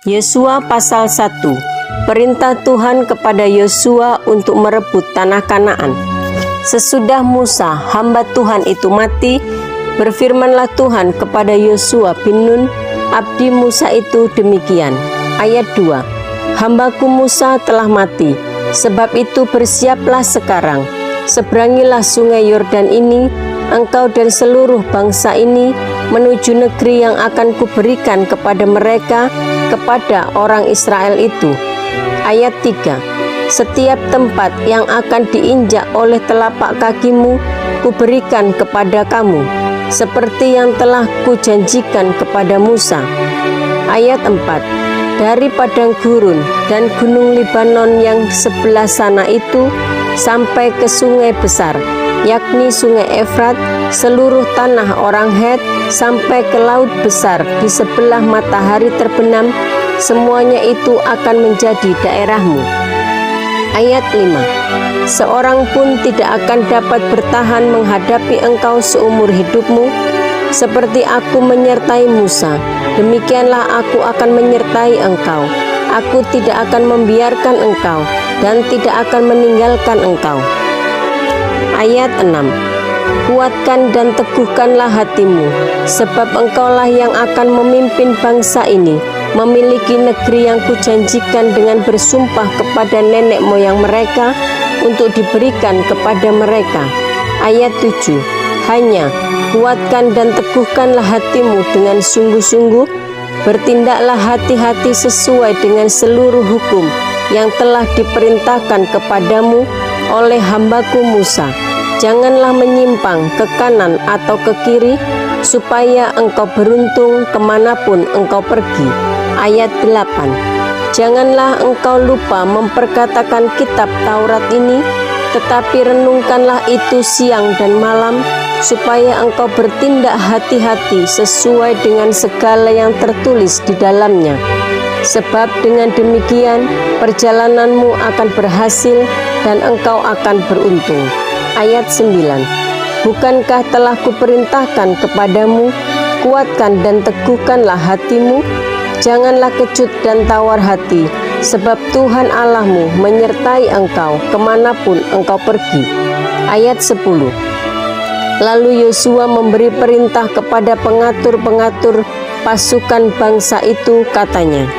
Yosua pasal 1. Perintah Tuhan kepada Yosua untuk merebut tanah Kanaan. Sesudah Musa, hamba Tuhan itu mati, berfirmanlah Tuhan kepada Yosua bin Nun, abdi Musa itu demikian. Ayat 2. Hambaku Musa telah mati, sebab itu bersiaplah sekarang. Seberangilah sungai Yordan ini, engkau dan seluruh bangsa ini, menuju negeri yang akan kuberikan kepada mereka, kepada orang Israel itu. Ayat 3. Setiap tempat yang akan diinjak oleh telapak kakimu, kuberikan kepada kamu, seperti yang telah kujanjikan kepada Musa. Ayat 4. Dari padang gurun dan gunung Libanon yang sebelah sana itu, sampai ke sungai besar, yakni sungai Efrat, seluruh tanah orang Het, sampai ke laut besar di sebelah matahari terbenam, semuanya itu akan menjadi daerahmu. Ayat 5. Seorang pun tidak akan dapat bertahan menghadapi engkau seumur hidupmu. Seperti aku menyertai Musa, demikianlah aku akan menyertai engkau. Aku tidak akan membiarkan engkau dan tidak akan meninggalkan engkau. Ayat 6. Kuatkan dan teguhkanlah hatimu, sebab engkaulah yang akan memimpin bangsa ini, memiliki negeri yang kujanjikan dengan bersumpah kepada nenek moyang mereka, untuk diberikan kepada mereka. Ayat 7. Hanya kuatkan dan teguhkanlah hatimu dengan sungguh-sungguh, bertindaklah hati-hati sesuai dengan seluruh hukum yang telah diperintahkan kepadamu oleh hambaku Musa. Janganlah menyimpang ke kanan atau ke kiri, supaya engkau beruntung kemanapun engkau pergi. Ayat 8. Janganlah engkau lupa memperkatakan kitab Taurat ini, tetapi renungkanlah itu siang dan malam, supaya engkau bertindak hati-hati sesuai dengan segala yang tertulis di dalamnya. Sebab dengan demikian perjalananmu akan berhasil dan engkau akan beruntung. Ayat 9. Bukankah telah kuperintahkan kepadamu, kuatkan dan teguhkanlah hatimu, janganlah kecut dan tawar hati, sebab Tuhan Allahmu menyertai engkau kemanapun engkau pergi. Ayat 10. Lalu Yosua memberi perintah kepada pengatur-pengatur pasukan bangsa itu, katanya.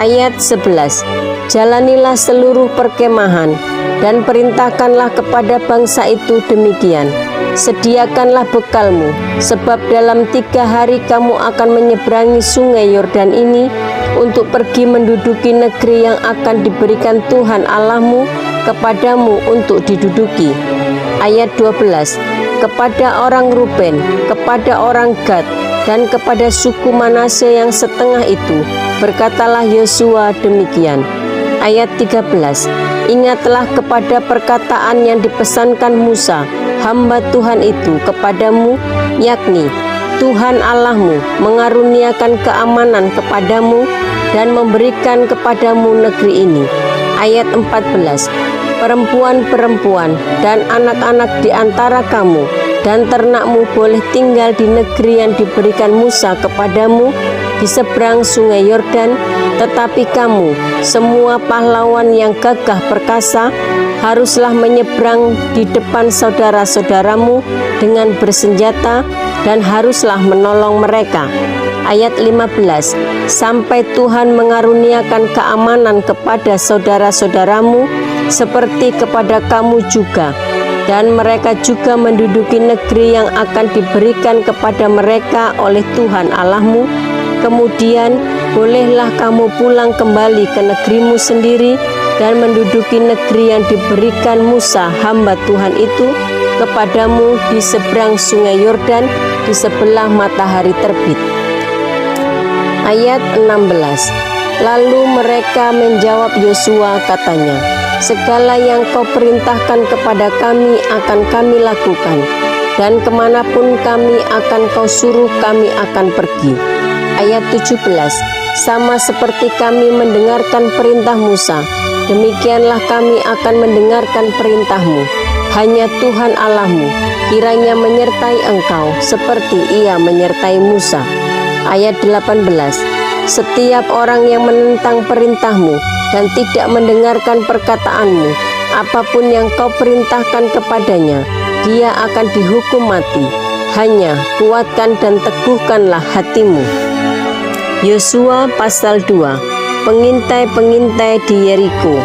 Ayat 11. Jalanilah seluruh perkemahan dan perintahkanlah kepada bangsa itu demikian. Sediakanlah bekalmu, sebab dalam 3 hari kamu akan menyeberangi sungai Yordan ini untuk pergi menduduki negeri yang akan diberikan Tuhan Allahmu kepadamu untuk diduduki. Ayat 12. Kepada orang Ruben, kepada orang Gad, dan kepada suku Manase yang setengah itu, berkatalah Yosua demikian. Ayat 13. Ingatlah kepada perkataan yang dipesankan Musa, hamba Tuhan itu kepadamu, yakni Tuhan Allahmu mengaruniakan keamanan kepadamu dan memberikan kepadamu negeri ini. Ayat 14. Perempuan-perempuan dan anak-anak di antara kamu dan ternakmu boleh tinggal di negeri yang diberikan Musa kepadamu di seberang sungai Yordan, tetapi kamu, semua pahlawan yang gagah perkasa, haruslah menyeberang di depan saudara-saudaramu dengan bersenjata dan haruslah menolong mereka. Ayat 15. Sampai Tuhan mengaruniakan keamanan kepada saudara-saudaramu seperti kepada kamu juga, dan mereka juga menduduki negeri yang akan diberikan kepada mereka oleh Tuhan Allahmu. Kemudian bolehlah kamu pulang kembali ke negerimu sendiri dan menduduki negeri yang diberikan Musa hamba Tuhan itu kepadamu di seberang sungai Yordan, di sebelah matahari terbit. Ayat 16. Lalu mereka menjawab Yosua, katanya, segala yang kau perintahkan kepada kami akan kami lakukan, dan kemanapun kami akan kau suruh kami akan pergi. Ayat 17. Sama seperti kami mendengarkan perintah Musa, demikianlah kami akan mendengarkan perintahmu. Hanya Tuhan Allahmu kiranya menyertai engkau seperti ia menyertai Musa. Ayat 18. Setiap orang yang menentang perintahmu dan tidak mendengarkan perkataanmu, apapun yang kau perintahkan kepadanya, dia akan dihukum mati. Hanya kuatkan dan teguhkanlah hatimu. Yosua pasal 2. Pengintai-pengintai di Yeriko.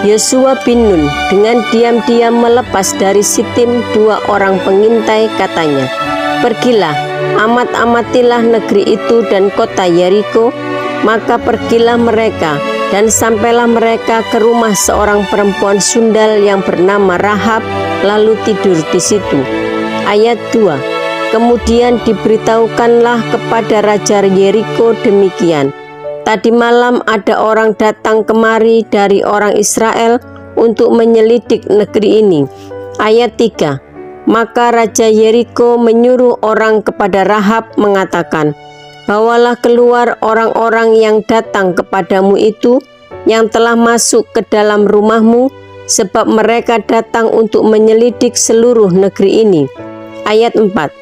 Yosua bin Nun dengan diam-diam melepas dari Sitim 2 orang pengintai, katanya, "Pergilah, amat-amatilah negeri itu dan kota Yeriko." Maka pergilah mereka, dan sampailah mereka ke rumah seorang perempuan sundal yang bernama Rahab, lalu tidur di situ. Ayat 2. Kemudian diberitahukanlah kepada Raja Yeriko demikian, "Tadi malam ada orang datang kemari dari orang Israel untuk menyelidik negeri ini." Ayat 3. Maka Raja Yeriko menyuruh orang kepada Rahab mengatakan, "Bawalah keluar orang-orang yang datang kepadamu itu, yang telah masuk ke dalam rumahmu, sebab mereka datang untuk menyelidik seluruh negeri ini." Ayat 4.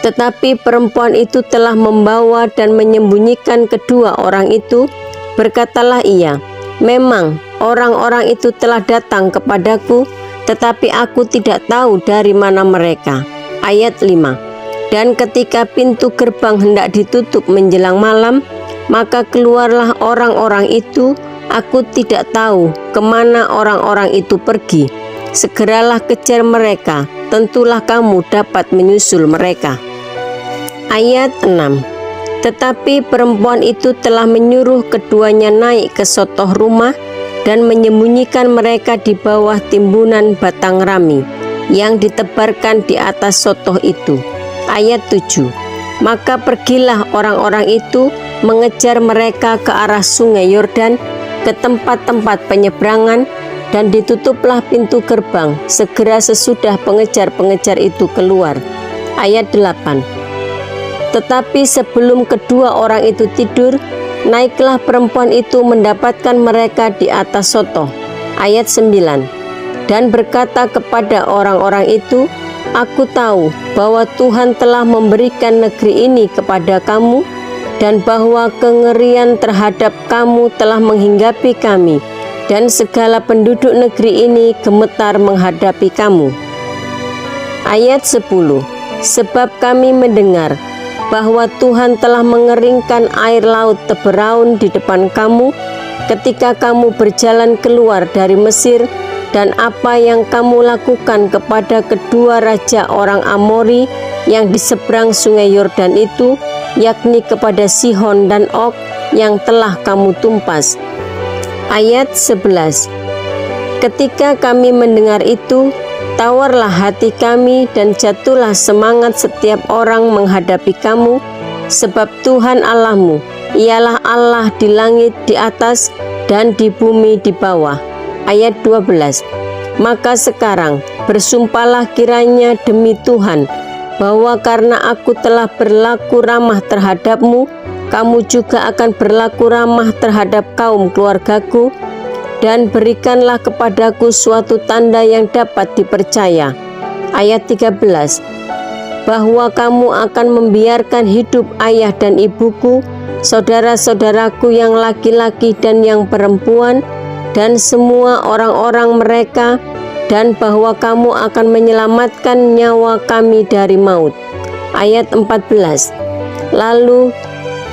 Tetapi perempuan itu telah membawa dan menyembunyikan kedua orang itu. Berkatalah ia, "Memang orang-orang itu telah datang kepadaku, tetapi aku tidak tahu dari mana mereka." Ayat 5. Dan ketika pintu gerbang hendak ditutup menjelang malam, maka keluarlah orang-orang itu. Aku tidak tahu kemana orang-orang itu pergi. Segeralah kejar mereka, tentulah kamu dapat menyusul mereka. Ayat 6. Tetapi perempuan itu telah menyuruh keduanya naik ke sotoh rumah dan menyembunyikan mereka di bawah timbunan batang rami yang ditebarkan di atas sotoh itu. Ayat 7. Maka pergilah orang-orang itu mengejar mereka ke arah sungai Yordan, ke tempat-tempat penyeberangan, dan ditutuplah pintu gerbang segera sesudah pengejar-pengejar itu keluar. Ayat 8. Tetapi sebelum kedua orang itu tidur, naiklah perempuan itu mendapatkan mereka di atas sotoh. Ayat 9. Dan berkata kepada orang-orang itu, "Aku tahu bahwa Tuhan telah memberikan negeri ini kepada kamu, dan bahwa kengerian terhadap kamu telah menghinggapi kami, dan segala penduduk negeri ini gemetar menghadapi kamu." Ayat 10. Sebab kami mendengar bahwa Tuhan telah mengeringkan air laut Teberaun di depan kamu ketika kamu berjalan keluar dari Mesir, dan apa yang kamu lakukan kepada kedua raja orang Amori yang di seberang sungai Yordan itu, yakni kepada Sihon dan Og yang telah kamu tumpas. Ayat 11. Ketika kami mendengar itu, tawarlah hati kami dan jatuhlah semangat setiap orang menghadapi kamu, sebab Tuhan Allahmu ialah Allah di langit di atas dan di bumi di bawah. Ayat 12. Maka sekarang bersumpahlah kiranya demi Tuhan, bahwa karena aku telah berlaku ramah terhadapmu, kamu juga akan berlaku ramah terhadap kaum keluargaku, dan berikanlah kepadaku suatu tanda yang dapat dipercaya. Ayat 13. Bahwa kamu akan membiarkan hidup ayah dan ibuku, saudara-saudaraku yang laki-laki dan yang perempuan, dan semua orang-orang mereka, dan bahwa kamu akan menyelamatkan nyawa kami dari maut. Ayat 14. Lalu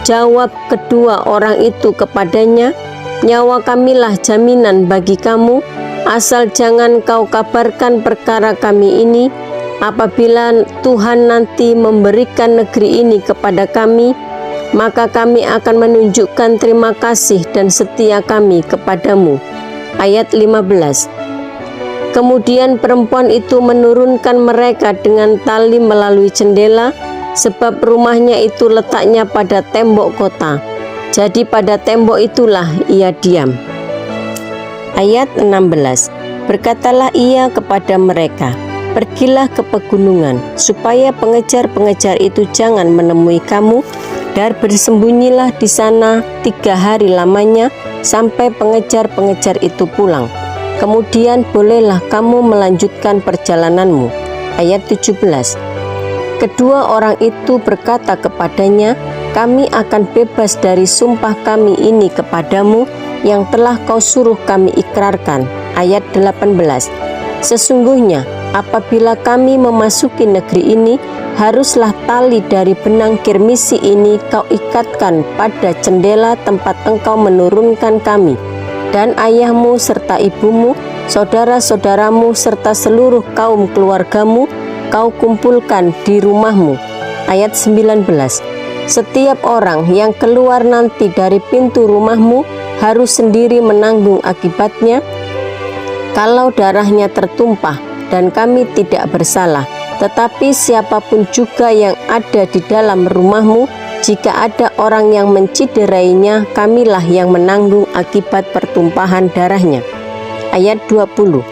jawab kedua orang itu kepadanya, "Nyawa kamilah jaminan bagi kamu, asal jangan kau kabarkan perkara kami ini. Apabila Tuhan nanti memberikan negeri ini kepada kami, maka kami akan menunjukkan terima kasih dan setia kami kepadamu." Ayat 15. Kemudian perempuan itu menurunkan mereka dengan tali melalui jendela, sebab rumahnya itu letaknya pada tembok kota. Jadi pada tembok itulah ia diam. Ayat 16. Berkatalah ia kepada mereka, "Pergilah ke pegunungan, supaya pengejar-pengejar itu jangan menemui kamu, dan bersembunyilah di sana 3 hari lamanya, sampai pengejar-pengejar itu pulang. Kemudian bolehlah kamu melanjutkan perjalananmu." Ayat 17. Kedua orang itu berkata kepadanya, kami akan bebas dari sumpah kami ini kepadamu yang telah kau suruh kami ikrarkan. Ayat 18. Sesungguhnya apabila kami memasuki negeri ini, haruslah tali dari benang kirmisi ini kau ikatkan pada jendela tempat engkau menurunkan kami, dan ayahmu serta ibumu, saudara-saudaramu serta seluruh kaum keluargamu kau kumpulkan di rumahmu. Ayat 19. Setiap orang yang keluar nanti dari pintu rumahmu harus sendiri menanggung akibatnya kalau darahnya tertumpah dan kami tidak bersalah. Tetapi siapapun juga yang ada di dalam rumahmu, jika ada orang yang menciderainya, kamilah yang menanggung akibat pertumpahan darahnya. Ayat 20.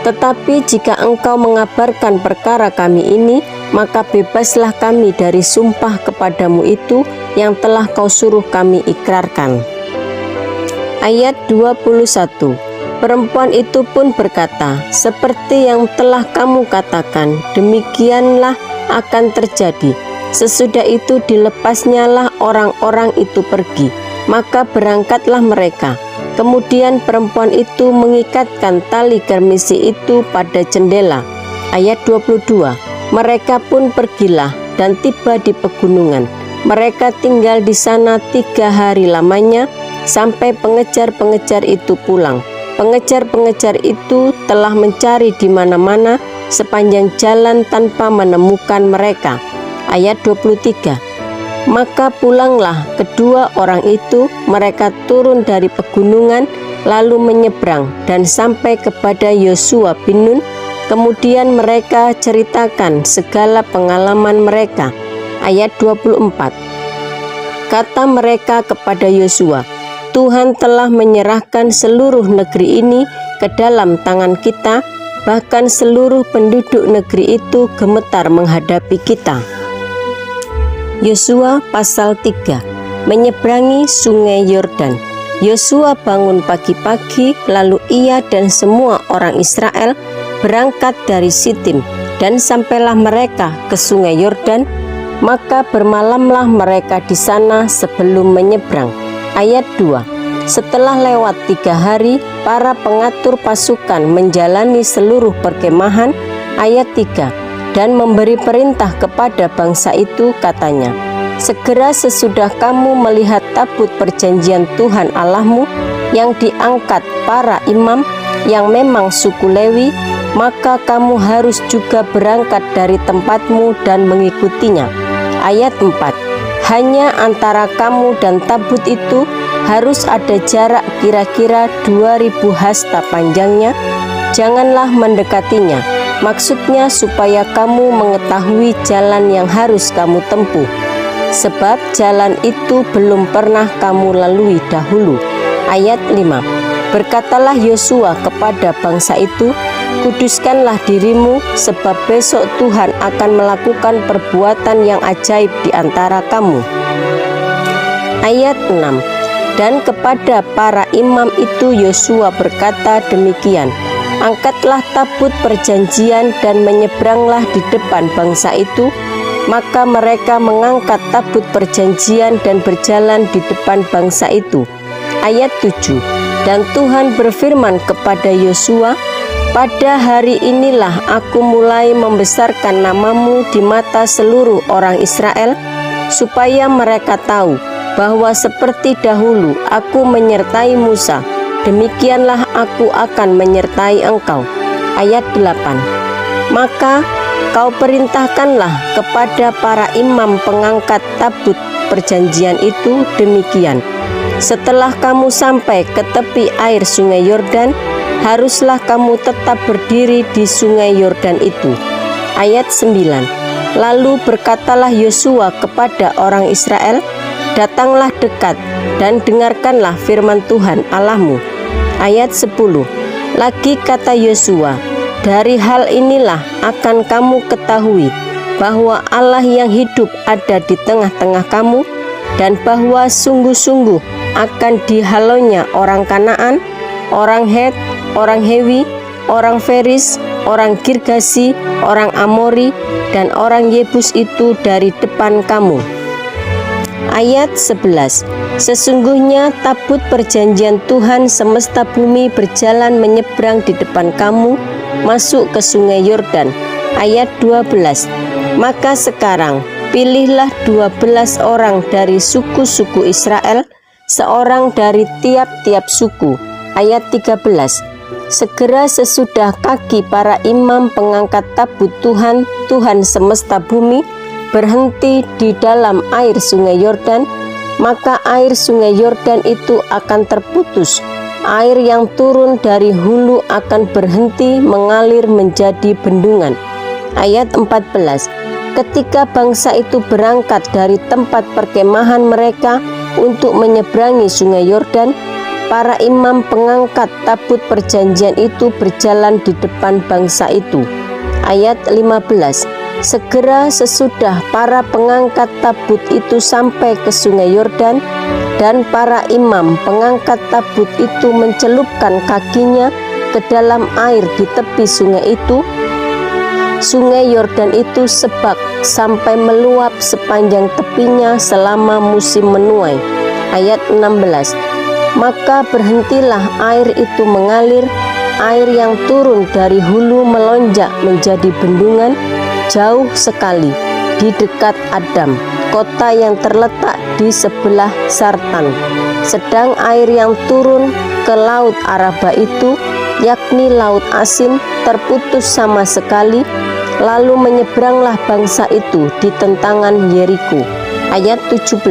Tetapi jika engkau mengabarkan perkara kami ini, maka bebaslah kami dari sumpah kepadamu itu yang telah kau suruh kami ikrarkan. Ayat 21. Perempuan itu pun berkata, seperti yang telah kamu katakan, demikianlah akan terjadi. Sesudah itu dilepasnyalah orang-orang itu pergi, maka berangkatlah mereka. Kemudian perempuan itu mengikatkan tali kirmisi itu pada jendela. Ayat 22. Mereka pun pergilah dan tiba di pegunungan. Mereka tinggal di sana 3 hari lamanya, sampai pengejar-pengejar itu pulang. Pengejar-pengejar itu telah mencari di mana-mana sepanjang jalan tanpa menemukan mereka. Ayat 23. Maka pulanglah kedua orang itu, mereka turun dari pegunungan lalu menyeberang dan sampai kepada Yosua bin Nun. Kemudian mereka ceritakan segala pengalaman mereka. Ayat 24. Kata mereka kepada Yosua, Tuhan telah menyerahkan seluruh negeri ini ke dalam tangan kita, bahkan seluruh penduduk negeri itu gemetar menghadapi kita. Yosua pasal 3. Menyeberangi sungai Yordan. Yosua bangun pagi-pagi, lalu ia dan semua orang Israel berangkat dari Sitim, dan sampailah mereka ke sungai Yordan, maka bermalamlah mereka di sana sebelum menyeberang. Ayat 2. Setelah lewat 3 hari, para pengatur pasukan menjalani seluruh perkemahan. Ayat 3. Dan memberi perintah kepada bangsa itu, katanya, segera sesudah kamu melihat tabut perjanjian Tuhan Allahmu yang diangkat para imam yang memang suku Lewi, maka kamu harus juga berangkat dari tempatmu dan mengikutinya. Ayat 4. Hanya antara kamu dan tabut itu harus ada jarak kira-kira 2000 hasta panjangnya. Janganlah mendekatinya, maksudnya supaya kamu mengetahui jalan yang harus kamu tempuh, sebab jalan itu belum pernah kamu lalui dahulu. Ayat 5. Berkatalah Yosua kepada bangsa itu, kuduskanlah dirimu, sebab besok Tuhan akan melakukan perbuatan yang ajaib di antara kamu. Ayat 6. Dan kepada para imam itu Yosua berkata demikian, angkatlah tabut perjanjian dan menyeberanglah di depan bangsa itu. Maka mereka mengangkat tabut perjanjian dan berjalan di depan bangsa itu. Ayat 7. Dan Tuhan berfirman kepada Yosua, pada hari inilah aku mulai membesarkan namamu di mata seluruh orang Israel, supaya mereka tahu bahwa seperti dahulu aku menyertai Musa, demikianlah aku akan menyertai engkau. Ayat 8. Maka kau perintahkanlah kepada para imam pengangkat tabut perjanjian itu demikian, setelah kamu sampai ke tepi air sungai Yordan, haruslah kamu tetap berdiri di sungai Yordan itu. Ayat 9. Lalu berkatalah Yosua kepada orang Israel, datanglah dekat dan dengarkanlah firman Tuhan Allahmu. Ayat 10. Lagi kata Yosua, dari hal inilah akan kamu ketahui bahwa Allah yang hidup ada di tengah-tengah kamu, dan bahwa sungguh-sungguh akan dihalaunya orang Kanaan, orang Het, orang Hewi, orang Feris, orang Girgasi, orang Amori, dan orang Yebus itu dari depan kamu. Ayat 11. Sesungguhnya tabut perjanjian Tuhan semesta bumi berjalan menyeberang di depan kamu masuk ke sungai Yordan. Ayat 12. Maka sekarang pilihlah 12 orang dari suku-suku Israel, seorang dari tiap-tiap suku. Ayat 13. Segera sesudah kaki para imam pengangkat tabut Tuhan, Tuhan semesta bumi, berhenti di dalam air sungai Yordan, maka air sungai Yordan itu akan terputus. Air yang turun dari hulu akan berhenti mengalir menjadi bendungan. Ayat 14. Ketika bangsa itu berangkat dari tempat perkemahan mereka untuk menyeberangi sungai Yordan, para imam pengangkat tabut perjanjian itu berjalan di depan bangsa itu. Ayat 15. Segera sesudah para pengangkat tabut itu sampai ke sungai Yordan, dan para imam pengangkat tabut itu mencelupkan kakinya ke dalam air di tepi sungai itu, sungai Yordan itu sebak sampai meluap sepanjang tepinya selama musim menuai. Ayat 16. Maka berhentilah air itu mengalir, air yang turun dari hulu melonjak menjadi bendungan jauh sekali di dekat Adam, kota yang terletak di sebelah Sartan. Sedang air yang turun ke laut Araba itu, yakni laut asin, terputus sama sekali, lalu menyeberanglah bangsa itu di tentangan Yeriko. Ayat 17.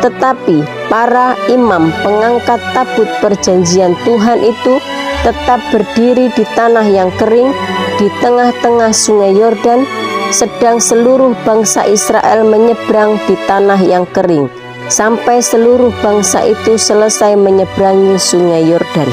Tetapi para imam pengangkat tabut perjanjian Tuhan itu tetap berdiri di tanah yang kering di tengah-tengah sungai Yordan, sedang seluruh bangsa Israel menyeberang di tanah yang kering, sampai seluruh bangsa itu selesai menyeberangi sungai Yordan.